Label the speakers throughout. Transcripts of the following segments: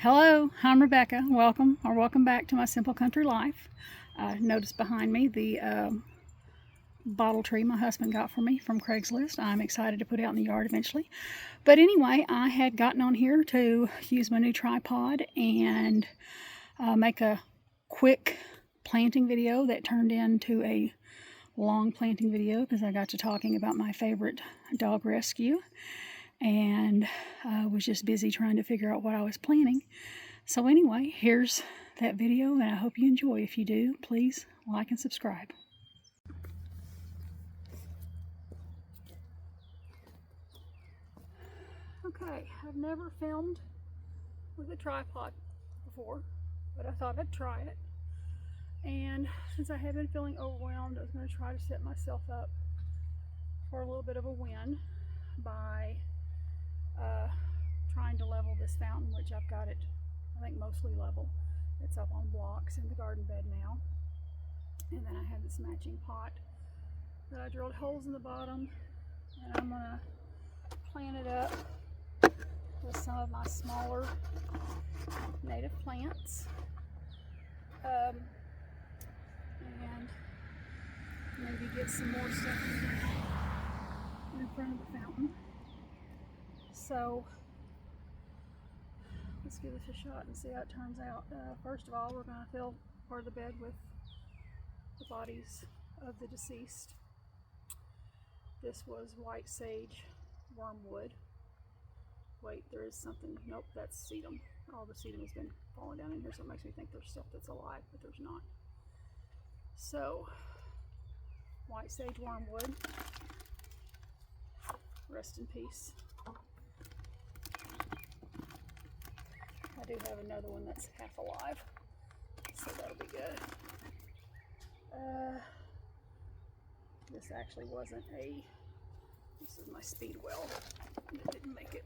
Speaker 1: Hello, I'm Rebecca. Welcome back to my simple country life. Notice behind me the bottle tree my husband got for me from Craigslist. I'm excited to put out in the yard eventually. But anyway, I had gotten on here to use my new tripod and make a quick planting video that turned into a long planting video because I got to talking about my favorite dog rescue and was just busy trying to figure out what I was planning. So anyway, here's that video, and I hope you enjoy. If you do, please like and subscribe. Okay, I've never filmed with a tripod before, but I thought I'd try it. And since I have been feeling overwhelmed, I was going to try to set myself up for a little bit of a win by trying to level this fountain, which I've got it, I think, mostly level. It's up on blocks in the garden bed now. And then I have this matching pot that I drilled holes in the bottom, and I'm going to plant it up with some of my smaller native plants. And maybe get some more stuff in front of the fountain. So let's give this a shot and see how it turns out. First of all, we're going to fill part of the bed with the bodies of the deceased. This was white sage wormwood. Wait, there is something. Nope, that's sedum. All the sedum has been falling down in here, so it makes me think there's stuff that's alive, but there's not. So, white sage wormwood. Rest in peace. I do have another one that's half alive, so that'll be good. This actually wasn't this is my Speedwell. It didn't make it.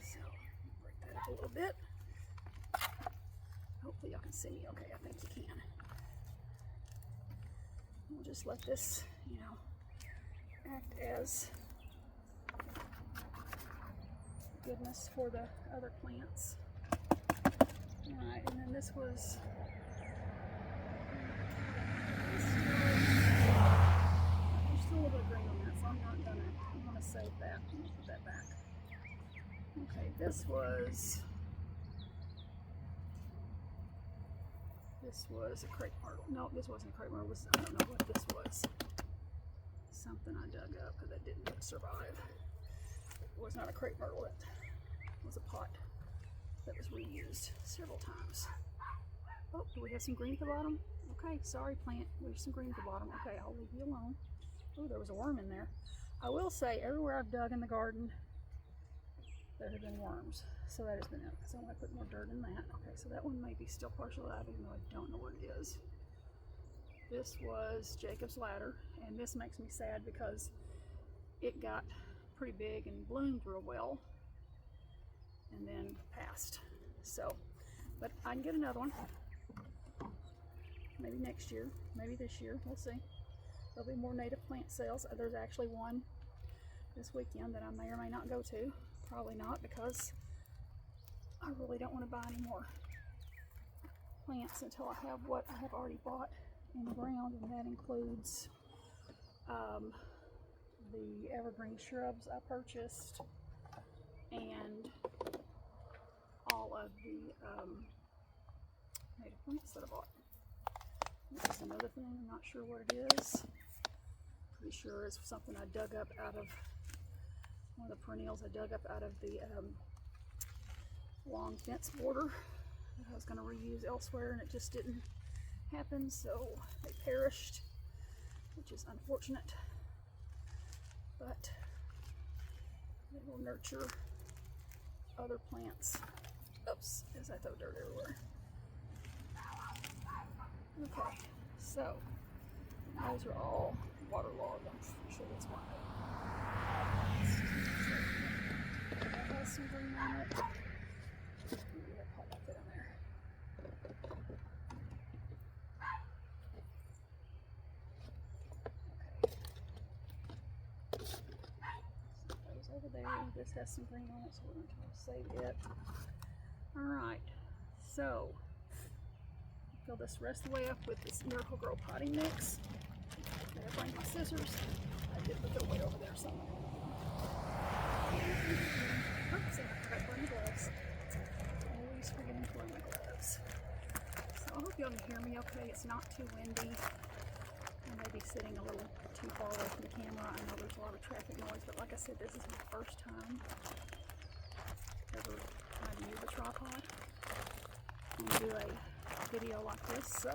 Speaker 1: So, break that up a little bit. Hopefully y'all can see me okay. I think you can. We'll just let this, act as goodness for the other plants. Alright, and then this was there's still a little bit of green on that, so I'm gonna save that. I'm gonna put that back. Okay, this was a crepe myrtle. No, this wasn't a crepe myrtle. I don't know what this was. Something I dug up that didn't survive. It was not a crepe myrtle. It was a pot that was reused several times. Oh, do we have some green at the bottom? Okay, sorry plant, there's some green at the bottom. Okay, I'll leave you alone. Oh, there was a worm in there. I will say, everywhere I've dug in the garden, there have been worms. So that has been it. So I'm going to put more dirt in that. Okay, so that one may be still partially alive, even though I don't know what it is. This was Jacob's Ladder, and this makes me sad because it got pretty big and bloomed real well and then passed. So, but I can get another one. Maybe next year, maybe this year, we'll see. There'll be more native plant sales. There's actually one this weekend that I may or may not go to. Probably not, because I really don't want to buy any more plants until I have what I have already bought in the ground, and that includes the evergreen shrubs I purchased and all of the native plants that I bought. This is another thing, I'm not sure what it is. Pretty sure it's something I dug up out of one of the perennials I dug up out of the long fence border that I was going to reuse elsewhere, and it just didn't happen, so they perished, which is unfortunate, but it will nurture other plants. Oops, as I throw dirt everywhere. Okay, so those are all waterlogged. I'm sure that's why. That has some green on it. Maybe that pot will fit in there. Okay. So those over there. this has some green on it, so we're going to try to save it. Alright, so fill this rest of the way up with this Miracle-Gro potting mix. I gotta bring my scissors. I did put it way over there somewhere. Oops, I forgot to wear my gloves. Always forgetting to wear my gloves. So I hope y'all can hear me okay. It's not too windy. I may be sitting a little too far away from the camera. I know there's a lot of traffic noise, but like I said, this is my first time ever trying to use a tripod and do a video like this. So,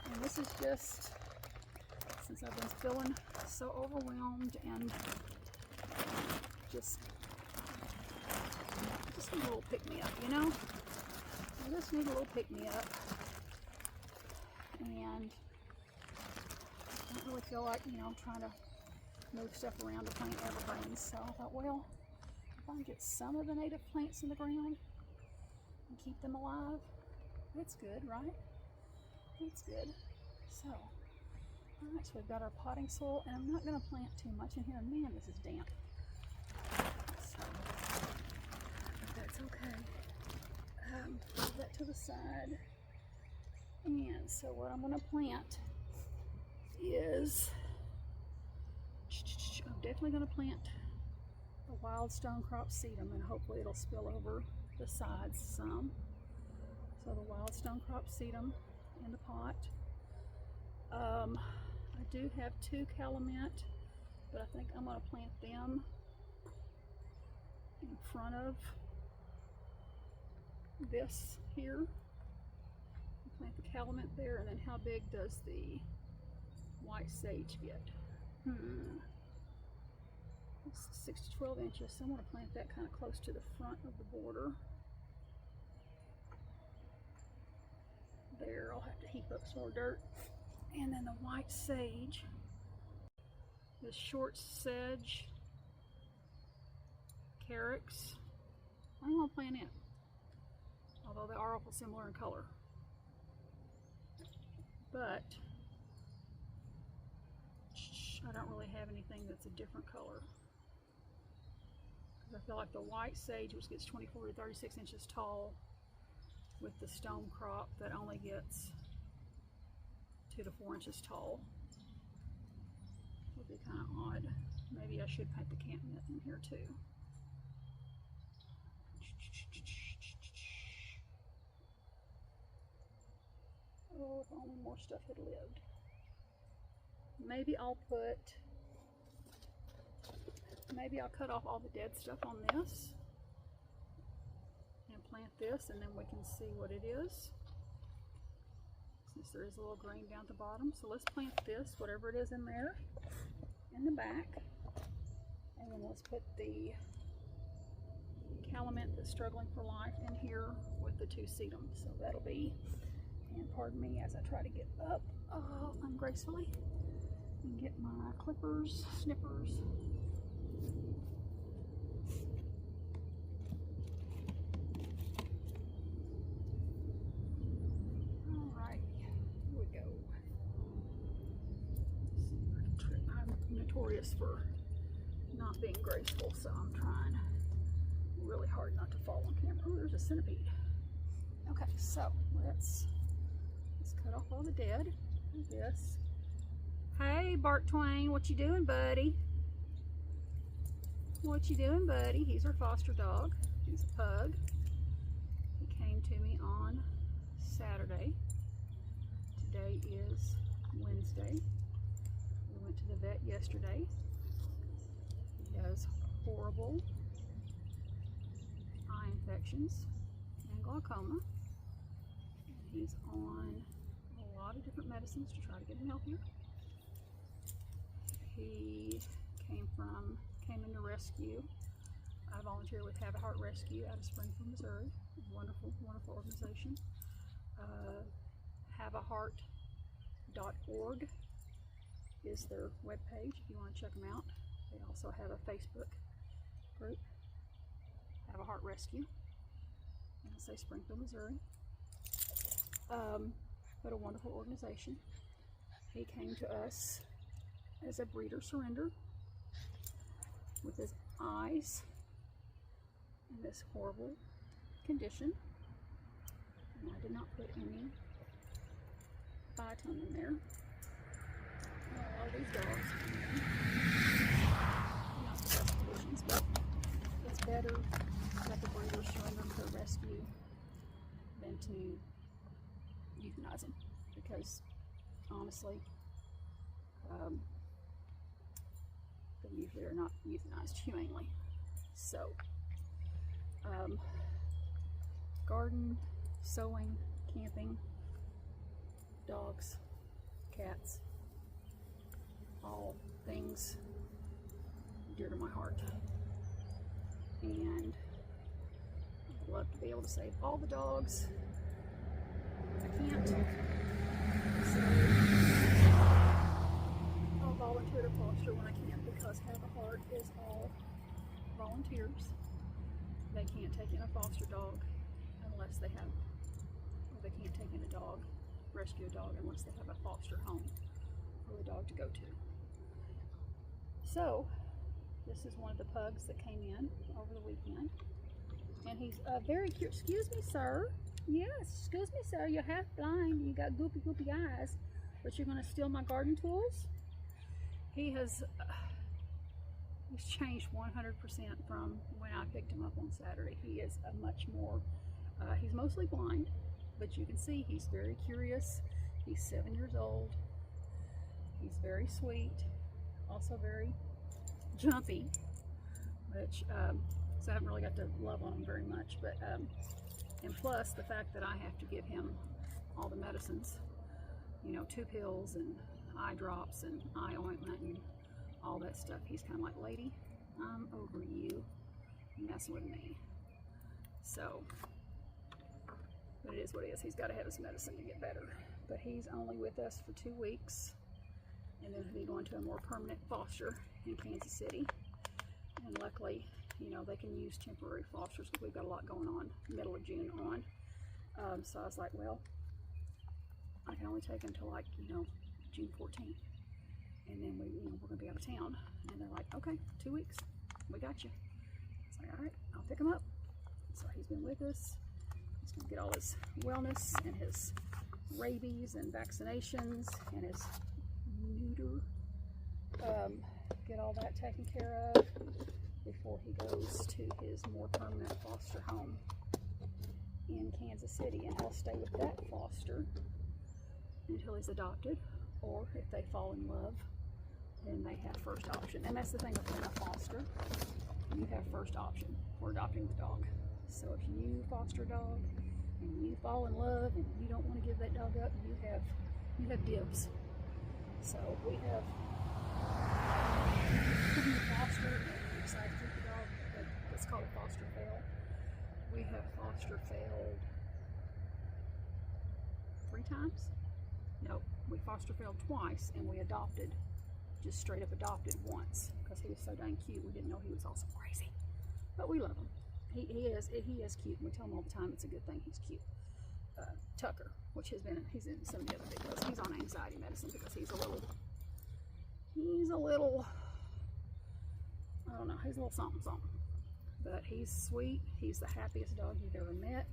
Speaker 1: and this is just since I've been feeling so overwhelmed and just need a little pick-me-up, you know? I just need a little pick-me-up. And I don't really feel like, you know, trying to move stuff around to plant evergreens. So I thought, well, if I can get some of the native plants in the ground and keep them alive, that's good, right? That's good. So, alright, so we've got our potting soil, and I'm not going to plant too much in here. Man, this is damp. So, but that's okay. Put that to the side. And so what I'm going to plant is, I'm definitely going to plant a wild stonecrop sedum, and hopefully it'll spill over the sides some. So the wild stonecrop sedum in the pot. I do have 2 calumet, but I think I'm going to plant them in front of this here. Plant the calumet there, and then how big does the white sage get? It's 6 to 12 inches, so I'm going to plant that kind of close to the front of the border. There, I'll have to heap up some more dirt. And then the white sage, the short sedge, carex, I'm going to plant it, although they are awful similar in color. But I don't really have anything that's a different color, because I feel like the white sage, which gets 24 to 36 inches tall, with the stone crop that only gets 2 to 4 inches tall, would be kind of odd. Maybe I should paint the calumet in here too. Oh, if only more stuff had lived. Maybe I'll cut off all the dead stuff on this and plant this, and then we can see what it is, since there is a little green down at the bottom. So let's plant this, whatever it is in there, in the back, and then let's put the calumet that's struggling for life in here with the 2 sedums. So that'll be, and pardon me as I try to get up ungracefully and get my clippers, snippers. Alright, here we go. I'm notorious for not being graceful, so I'm trying really hard not to fall on camera. Oh, there's a centipede. Okay, so let's cut off all the dead. Like this. Hey, Bart Twain, what you doing, buddy? What you doing, buddy? He's our foster dog. He's a pug. He came to me on Saturday. Today is Wednesday. We went to the vet yesterday. He has horrible eye infections and glaucoma. He's on a lot of different medicines to try to get him healthier. He came into rescue. I volunteer with Have a Heart Rescue out of Springfield, Missouri. Wonderful, wonderful organization. haveaheart.org is their webpage if you want to check them out. They also have a Facebook group, Have a Heart Rescue, and I say Springfield, Missouri. But a wonderful organization. He came to us as a breeder surrender with his eyes this horrible condition. And I did not put any Biotone in there. All these dogs not the best conditions, but it's better that the breeder surrender them to a rescue than to euthanize them, because honestly, they usually are not euthanized humanely. So, garden, sewing, camping, dogs, cats, all things dear to my heart. And I'd love to be able to save all the dogs. I can't. So I'll volunteer to foster when I can, because Have a Heart is all volunteers. They can't take in a foster dog unless they have, or they can't take in a dog, rescue a dog, unless they have a foster home for the dog to go to. So this is one of the pugs that came in over the weekend, and he's very cute. Excuse me, sir. Yes, excuse me, sir. You're half blind. You got goopy eyes, but you're going to steal my garden tools? He has he's changed 100% from when I picked him up on Saturday. He is a much more, he's mostly blind, but you can see he's very curious. He's 7 years old. He's very sweet, also very jumpy, which, so I haven't really got to love on him very much, but, and plus the fact that I have to give him all the medicines, you know, 2 pills and eye drops and eye ointment and all that stuff. He's kind of like, lady, I'm over you messing with me. So, but it is what it is. He's got to have his medicine to get better. But he's only with us for 2 weeks, and then he'll be going to a more permanent foster in Kansas City. And luckily, you know, they can use temporary fosters because we've got a lot going on middle of June on. So I was like, well, I can only take him till, like, you know, June 14th. And then we're gonna be out of town. And they're like, okay, 2 weeks, we got you. It's like, all right, I'll pick him up. So he's been with us. He's gonna get all his wellness and his rabies and vaccinations and his neuter, get all that taken care of before he goes to his more permanent foster home in Kansas City. And he'll stay with that foster until he's adopted, or if they fall in love, then they have first option. And that's the thing with being a foster, you have first option for adopting the dog. So if you foster a dog and you fall in love and you don't want to give that dog up, you have dibs. So we have foster and we decide to keep the dog, but it's called a foster fail. We have foster failed 3 times. No, we foster failed twice, and we adopted, just straight up adopted once, because he was so dang cute. We didn't know he was also crazy, but we love him. He is cute, and we tell him all the time it's a good thing he's cute. Tucker, which he's in some of the other videos, he's on anxiety medicine because he's a little, I don't know, he's a little something. But he's sweet. He's the happiest dog you've ever met.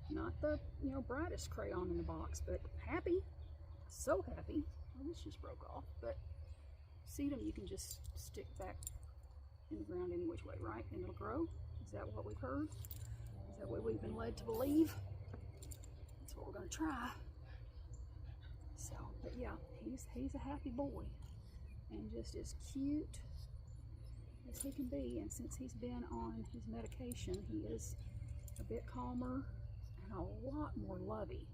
Speaker 1: Not the, you know, brightest crayon in the box, but happy. So happy. Well, this just broke off. But sedum you can just stick back in the ground any which way, right? And it'll grow. Is that what we've heard? Is that what we've been led to believe? That's what we're going to try. So, but yeah, he's a happy boy. And just as cute as he can be. And since he's been on his medication, he is a bit calmer and a lot more lovey.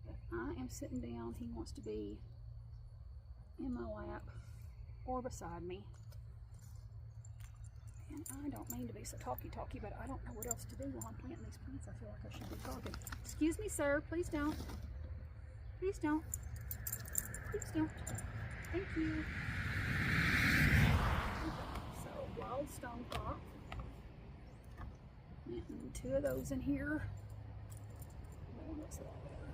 Speaker 1: If I am sitting down, he wants to be in my lap or beside me. And I don't mean to be so talky, but I don't know what else to do while I'm planting these plants. I feel like I should be talking. Excuse me, sir. Please don't. Please don't. Please don't. Thank you. So, wild stonecrop. And 2 of those in here. That looks a lot better.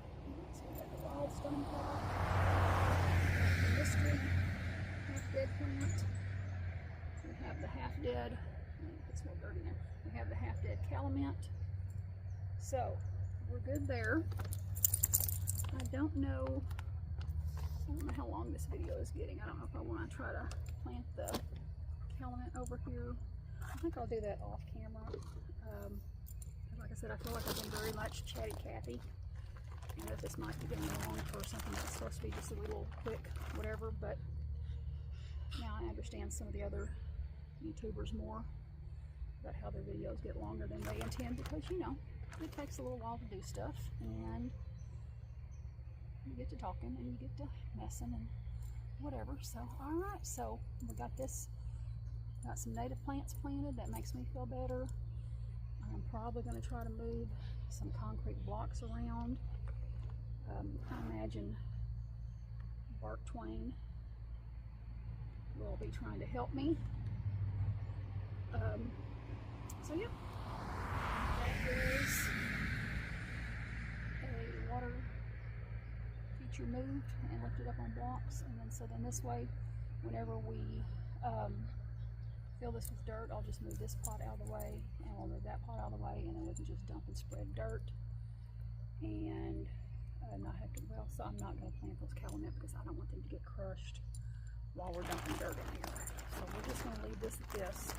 Speaker 1: So we got the wild stonecrop, the mystery half-dead plant. We have the half-dead It's a little dirty now. We have the half-dead calamint. So we're good there. I don't know how long this video is getting. I don't know if I want to try to plant the calamint over here. I think I'll do that off camera. Like I said, I feel like I've been very much chatty Cathy, and that this might be getting long for something that's supposed to be just a little quick whatever, but now I understand some of the other YouTubers more about how their videos get longer than they intend, because you know, it takes a little while to do stuff, and you get to talking and you get to messing and whatever. So alright, so we got some native plants planted. That makes me feel better. I'm probably going to try to move some concrete blocks around. I imagine Bark Twain will be trying to help me. So yep, that is a water feature moved and lifted up on blocks, and then so then this way, whenever we fill this with dirt, I'll just move this pot out of the way, and we'll move that pot out of the way, and then we can just dump and spread dirt, and not have to, well, so I'm not going to plant those calamint because I don't want them to get crushed while we're dumping dirt in here. So we're just going to leave this at this.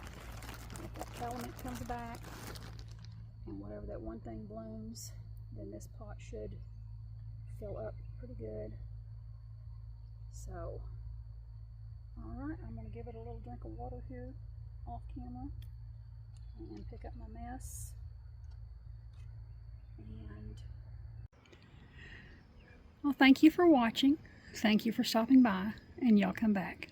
Speaker 1: If that calamint comes back, and whatever that one thing blooms, then this pot should fill up pretty good. So, alright, I'm going to give it a little drink of water here off camera and pick up my mess. And well, thank you for watching. Thank you for stopping by, and y'all come back.